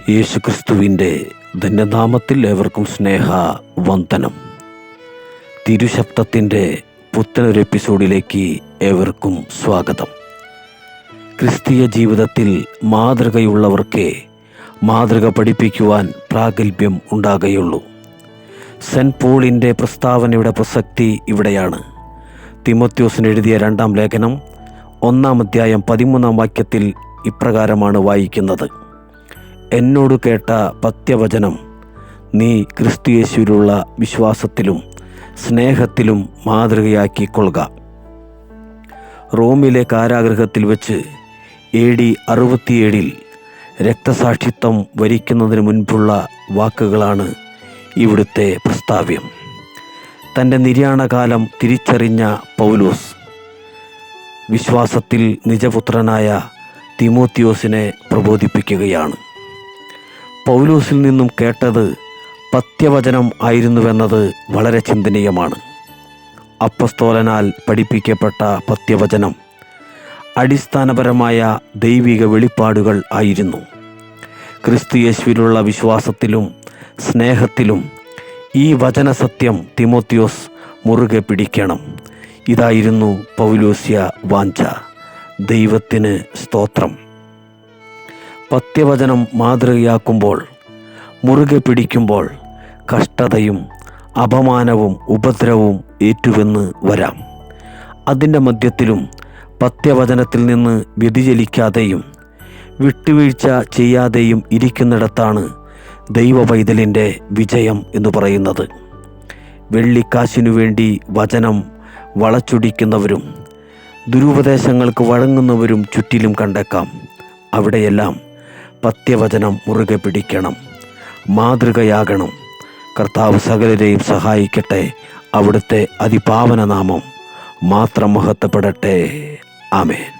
യേശുക്രിസ്തുവിൻ്റെ ധന്യനാമത്തിൽ ഏവർക്കും സ്നേഹ വന്ദനം. തിരുശബ്ദത്തിൻ്റെ പുത്തനൊരു എപ്പിസോഡിലേക്ക് ഏവർക്കും സ്വാഗതം. ക്രിസ്തീയ ജീവിതത്തിൽ മാതൃകയുള്ളവർക്കേ മാതൃക പഠിപ്പിക്കുവാൻ പ്രാഗൽഭ്യം ഉണ്ടാകുകയുള്ളൂ. സെൻറ്റ് പോളിൻ്റെ പ്രസ്താവനയുടെ പ്രസക്തി ഇവിടെയാണ്. തിമോത്തിയോസിന് എഴുതിയ 2-ാം ലേഖനം 1-ാം അധ്യായം 13-ാം വാക്യത്തിൽ ഇപ്രകാരമാണ് വായിക്കുന്നത്: എന്നോട് കേട്ട പത്യവചനം നീ ക്രിസ്തുയേശുവിലുള്ള വിശ്വാസത്തിലും സ്നേഹത്തിലും മാതൃകയാക്കിക്കൊള്ളുക. റോമിലെ കാരാഗൃഹത്തിൽ വെച്ച് AD 67 രക്തസാക്ഷിത്വം വരിക്കുന്നതിന് മുൻപുള്ള വാക്കുകളാണ് ഇവിടുത്തെ പ്രസ്താവ്യം. തൻ്റെ നിര്യാണകാലം തിരിച്ചറിഞ്ഞ പൗലോസ് വിശ്വാസത്തിൽ നിജപുത്രനായ തിമോത്തിയോസിനെ പ്രബോധിപ്പിക്കുകയാണ്. പൗലോസിൽ നിന്നും കേട്ടത് പത്യവചനം ആയിരുന്നുവെന്നത് വളരെ ചിന്തനീയമാണ്. അപ്പസ്തോലനാൽ പഠിപ്പിക്കപ്പെട്ട പത്യവചനം അടിസ്ഥാനപരമായ ദൈവിക വെളിപ്പാടുകൾ ആയിരുന്നു. ക്രിസ്തുയേശുവിലുള്ള വിശ്വാസത്തിലും സ്നേഹത്തിലും ഈ വചനസത്യം തിമോത്തിയോസ് മുറുകെ പിടിക്കണം. ഇതായിരുന്നു പൗലോസ്യ വാഞ്ച. ദൈവത്തിന് സ്തോത്രം. പത്യവചനം മാതൃകയാക്കുമ്പോൾ, മുറുകെ പിടിക്കുമ്പോൾ കഷ്ടതയും അപമാനവും ഉപദ്രവവും ഏറ്റുവെന്ന് വരാം. അതിൻ്റെ മധ്യത്തിലും പത്യവചനത്തിൽ നിന്ന് വ്യതിചലിക്കാതെയും വിട്ടുവീഴ്ച ചെയ്യാതെയും ഇരിക്കുന്നിടത്താണ് ദൈവപൈതലിൻ്റെ വിജയം എന്ന് പറയുന്നത്. വെള്ളിക്കാശിനു വേണ്ടി വചനം വളച്ചൊടിക്കുന്നവരും ദുരുപദേശങ്ങൾക്ക് വഴങ്ങുന്നവരും ചുറ്റിലും കണ്ടേക്കാം. അവിടെയെല്ലാം പത്യവചനം മുറുകെ പിടിക്കണം, മാതൃകയാകണം. കർത്താവ് സകലരെയും സഹായിക്കട്ടെ. അവിടുത്തെ അതിപാവന നാമം മാത്രം മഹത്വപ്പെടട്ടെ. ആമേൻ.